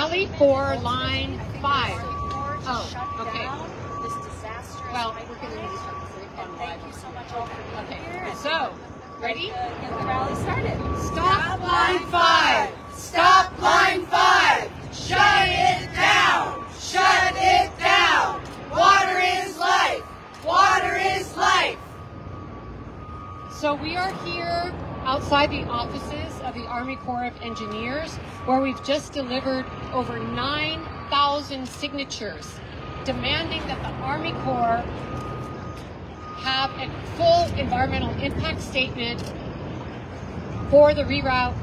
rally for line 5. Oh, okay. Well, we're going to need to start this very fun live. Thank you so much all for being here. So, ready? Get the rally started. Stop line 5! Stop line 5! Shut it down! Shut it down! Water is life! Water is life! So we are here outside the offices of the Army Corps of Engineers, where we've just delivered over 9,000 signatures demanding that the Army Corps have a full environmental impact statement for the reroute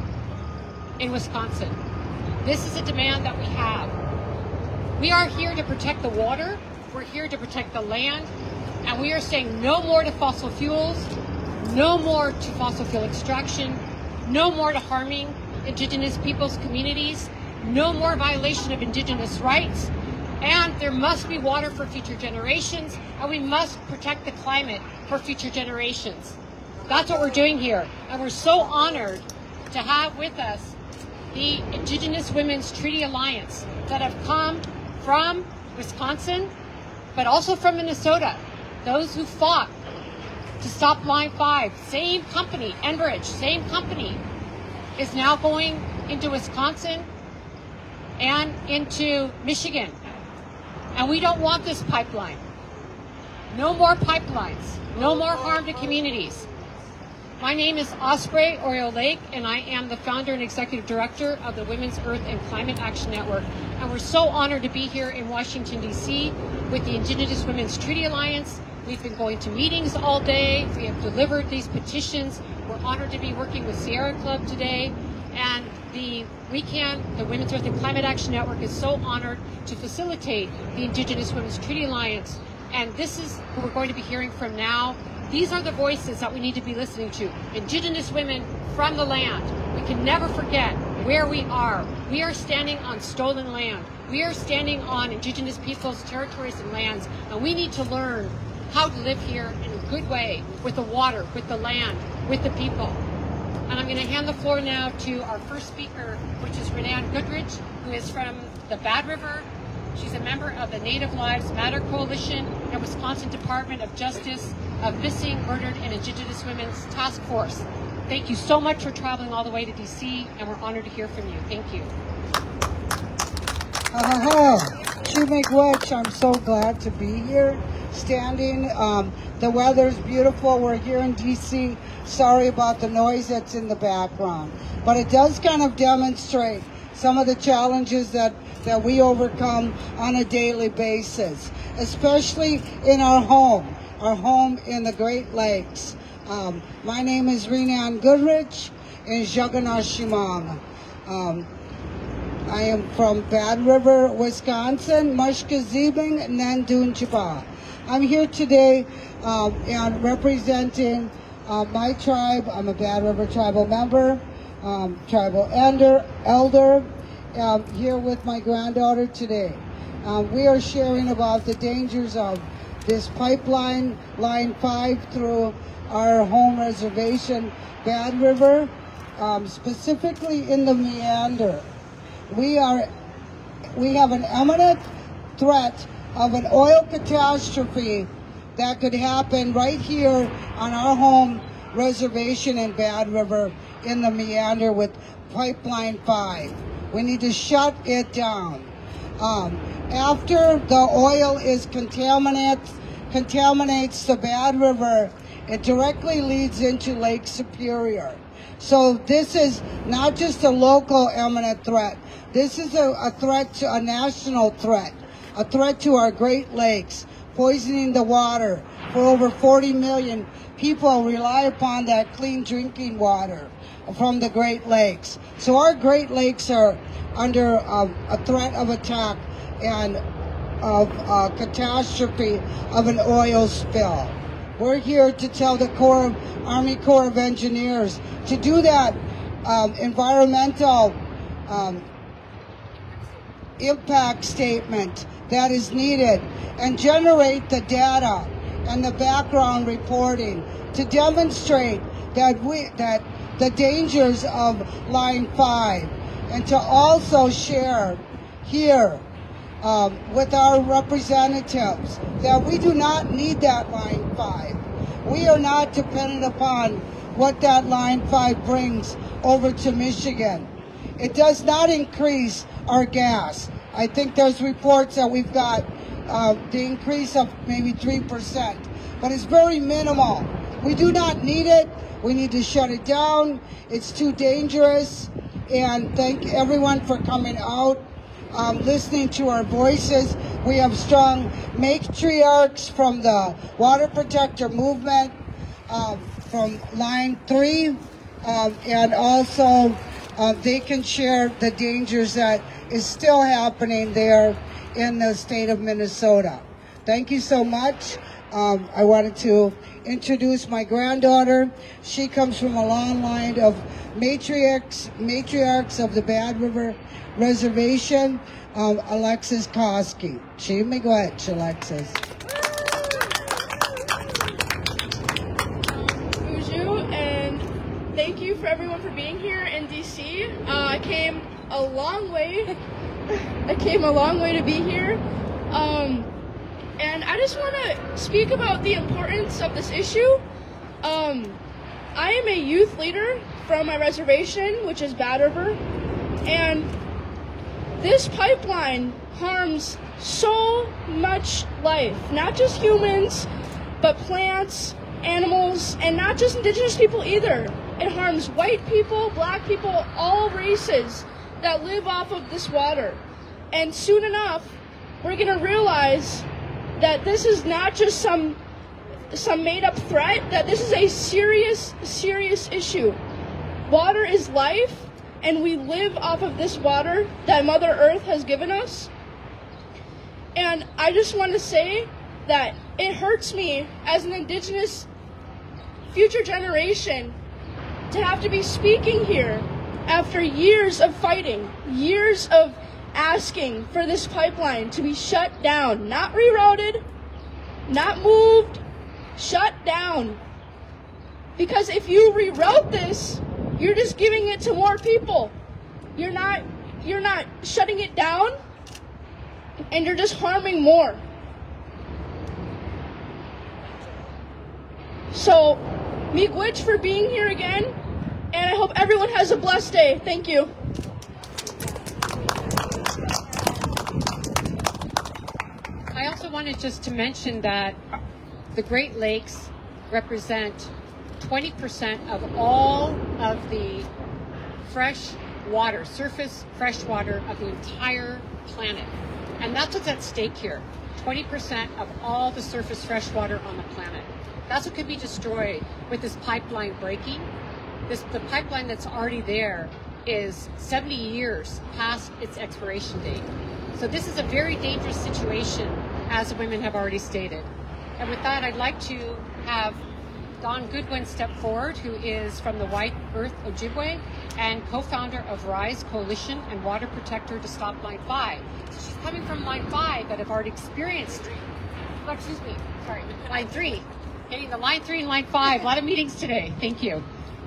in Wisconsin. This is a demand that we have. We are here to protect the water, we're here to protect the land, and we are saying no more to fossil fuels, no more to fossil fuel extraction, no more to harming Indigenous peoples' communities, no more violation of Indigenous rights, and there must be water for future generations, and we must protect the climate for future generations. That's what we're doing here, and we're so honored to have with us the Indigenous Women's Treaty Alliance that have come from Wisconsin, but also from Minnesota, those who fought to stop line 5. Same company, Enbridge, same company, is now going into Wisconsin and into Michigan. And we don't want this pipeline. No more pipelines. No more harm to communities. My name is Osprey Oriole Lake, and I am the founder and executive director of the Women's Earth and Climate Action Network. And we're so honored to be here in Washington, D.C. with the Indigenous Women's Treaty Alliance. We've been going to meetings all day. We have delivered these petitions. We're honored to be working with Sierra Club today. And the WECAN, the Women's Earth and Climate Action Network, is so honored to facilitate the Indigenous Women's Treaty Alliance. And this is who we're going to be hearing from now. These are the voices that we need to be listening to. Indigenous women from the land. We can never forget where we are. We are standing on stolen land. We are standing on Indigenous peoples' territories and lands. And we need to learn how to live here in a good way, with the water, with the land, with the people. And I'm going to hand the floor now to our first speaker, which is Renanne Goodrich, who is from the Bad River. She's a member of the Native Lives Matter Coalition and Wisconsin Department of Justice of Missing, Murdered, and Indigenous Women's Task Force. Thank you so much for traveling all the way to D.C., and we're honored to hear from you. Thank you. Chimigwech, I'm so glad to be here, standing. The weather's beautiful. We're here in D.C. Sorry about the noise that's in the background. But it does kind of demonstrate some of the challenges that we overcome on a daily basis, especially in our home in the Great Lakes. My name is Renanne Goodrich in Jaganashimang. I am from Bad River, Wisconsin, Mushkazibing, Nandunchipa. I'm here today and representing my tribe. I'm a Bad River tribal member, tribal elder, here with my granddaughter today. We are sharing about the dangers of this pipeline, line 5, through our home reservation, Bad River, specifically in the meander. We have an imminent threat of an oil catastrophe that could happen right here on our home reservation in Bad River in the meander with pipeline 5. We need to shut it down. After the oil is contaminates the Bad River, it directly leads into Lake Superior. So this is not just a local imminent threat. This is a threat to a national threat, a threat to our Great Lakes, poisoning the water. For over 40 million people rely upon that clean drinking water from the Great Lakes. So our Great Lakes are under a threat of attack and of catastrophe of an oil spill. We're here to tell the Army Corps of Engineers to do that environmental impact statement that is needed and generate the data and the background reporting to demonstrate that the dangers of line 5, and to also share here with our representatives that we do not need that Line 5. We are not dependent upon what that Line 5 brings over to Michigan. It does not increase our gas. I think there's reports that we've got the increase of maybe 3%, but it's very minimal. We do not need it. We need to shut it down. It's too dangerous. And thank everyone for coming out, listening to our voices. We have strong matriarchs from the Water Protector Movement, from Line 3, and also they can share the dangers that is still happening there in the state of Minnesota. Thank you so much. I wanted to introduce my granddaughter. She comes from a long line of matriarchs of the Bad River Reservation, Alexis Koski. She may go ahead, Alexis. Bonjour, and thank you for everyone for being here in D.C. I came a long way. I came a long way to be here. And I just want to speak about the importance of this issue. I am a youth leader from my reservation, which is Bad River, and this pipeline harms so much life, not just humans, but plants, animals, and not just Indigenous people either. It harms white people, black people, all races that live off of this water. And soon enough, we're going to realize that this is not just some made-up threat, that this is a serious, serious issue. Water is life, and we live off of this water that Mother Earth has given us. And I just want to say that it hurts me as an Indigenous future generation to have to be speaking here after years of fighting, years of asking for this pipeline to be shut down, not rerouted, not moved, shut down. Because if you reroute this, you're just giving it to more people. You're not shutting it down, and you're just harming more. So, miigwech for being here again, and I hope everyone has a blessed day. Thank you. I also wanted just to mention that the Great Lakes represent 20% of all of the fresh water, surface fresh water of the entire planet. And that's what's at stake here. 20% of all the surface fresh water on the planet. That's what could be destroyed with this pipeline breaking. The pipeline that's already there is 70 years past its expiration date. So this is a very dangerous situation, as the women have already stated. And with that, I'd like to have Dawn Goodwin step forward, who is from the White Earth Ojibwe and co-founder of RISE Coalition and water protector to stop Line 5. So she's coming from Line 5 that have already experienced, Line 3. Getting the Line 3 and Line 5, a lot of meetings today, thank you.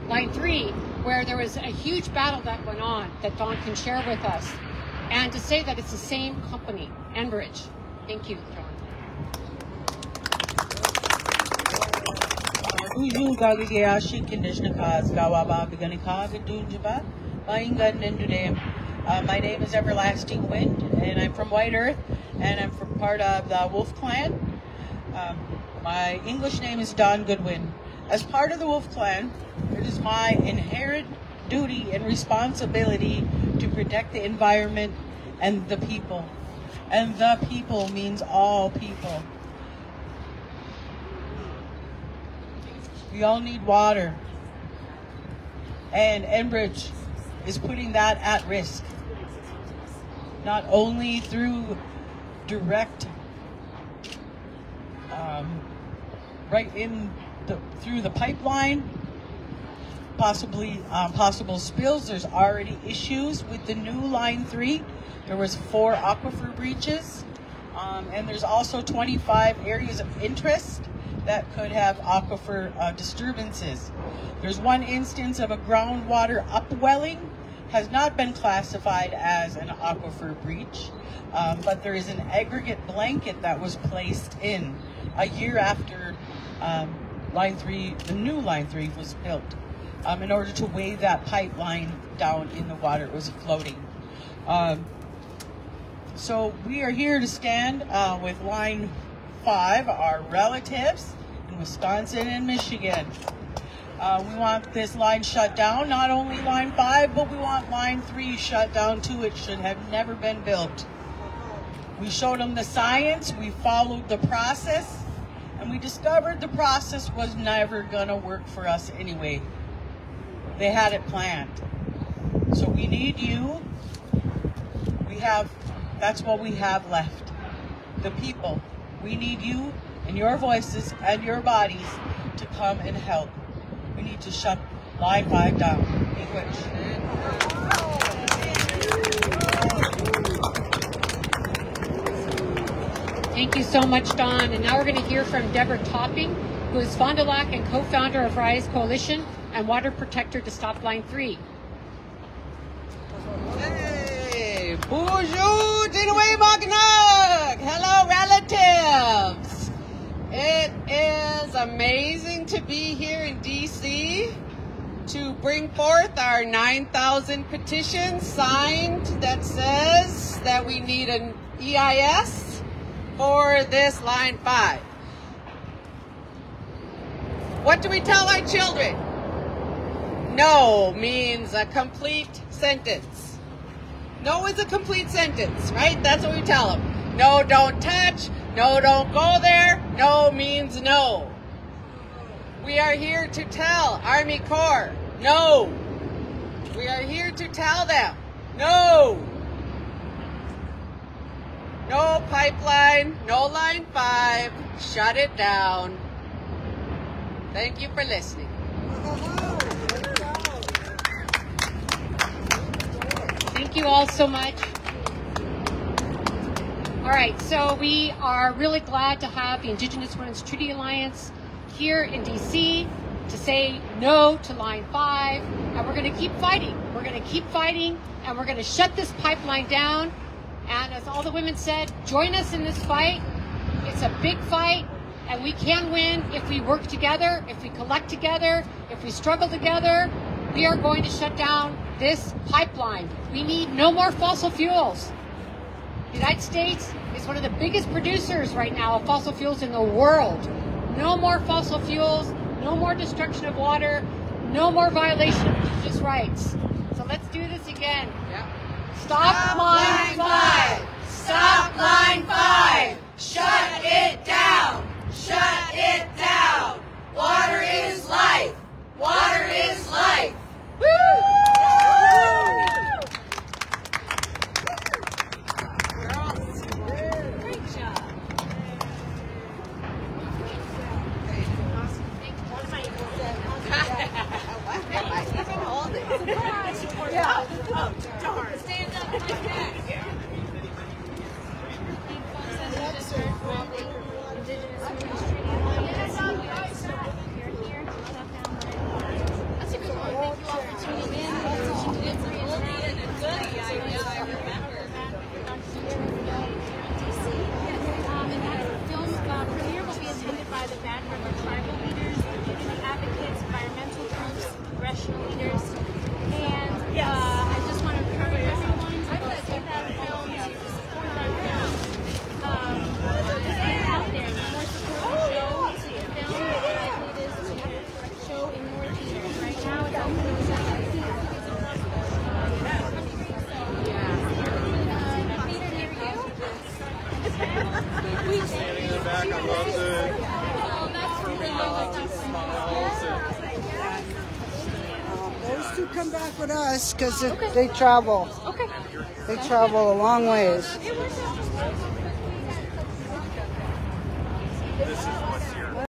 Line 3, where there was a huge battle that went on that Dawn can share with us. And to say that it's the same company, Enbridge. Thank you, Dawn. My name is Everlasting Wind, and I'm from White Earth, and I'm from part of the Wolf Clan. My English name is Dawn Goodwin. As part of the Wolf Clan, it is my inherent duty and responsibility to protect the environment and the people. And the people means all people. We all need water. And Enbridge is putting that at risk. Not only through direct, through the pipeline, possible spills. There's already issues with the new Line 3. There was 4 aquifer breaches, and there's also 25 areas of interest that could have aquifer disturbances. There's one instance of a groundwater upwelling has not been classified as an aquifer breach, but there is an aggregate blanket that was placed in a year after Line 3, the new Line 3 was built, in order to weigh that pipeline down in the water it was floating. So we are here to stand with Line 5, our relatives in Wisconsin and Michigan. We want this line shut down, not only Line 5, but we want Line 3 shut down too. It should have never been built. We showed them the science, we followed the process, and we discovered the process was never gonna work for us anyway. They had it planned. So we need you. That's what we have left. The people. We need you and your voices and your bodies to come and help. We need to shut Line 5 down. English. Thank you so much, Dawn. And now we're going to hear from Deborah Topping, who is Fond du Lac and co-founder of Rise Coalition and Water Protector to Stop Line 3. Hey, bonjour, Dinaway Mackinac. Hello, relatives. It is amazing to be here in D.C. to bring forth our 9,000 petitions signed that says that we need an EIS for this Line 5. What do we tell our children? No means a complete sentence. No is a complete sentence, right? That's what we tell them. No, don't touch. No, don't go there. No means no. We are here to tell Army Corps, no. We are here to tell them, no. No pipeline, no Line 5, shut it down. Thank you for listening. Thank you all so much. All right, so we are really glad to have the Indigenous Women's Treaty Alliance here in D.C. to say no to Line 5, and we're going to keep fighting. We're going to keep fighting, and we're going to shut this pipeline down. And as all the women said, join us in this fight. It's a big fight, and we can win if we work together, if we collect together, if we struggle together. We are going to shut down this pipeline. We need no more fossil fuels. The United States is one of the biggest producers right now of fossil fuels in the world. No more fossil fuels, no more destruction of water, no more violation of indigenous rights. So let's do this again. Yeah. Stop Line 5! Stop Line 5! Shut it down! Shut it down! Water is life! Water is life! Woo! Those two come back with us because they travel. Okay. They travel a long ways. This is what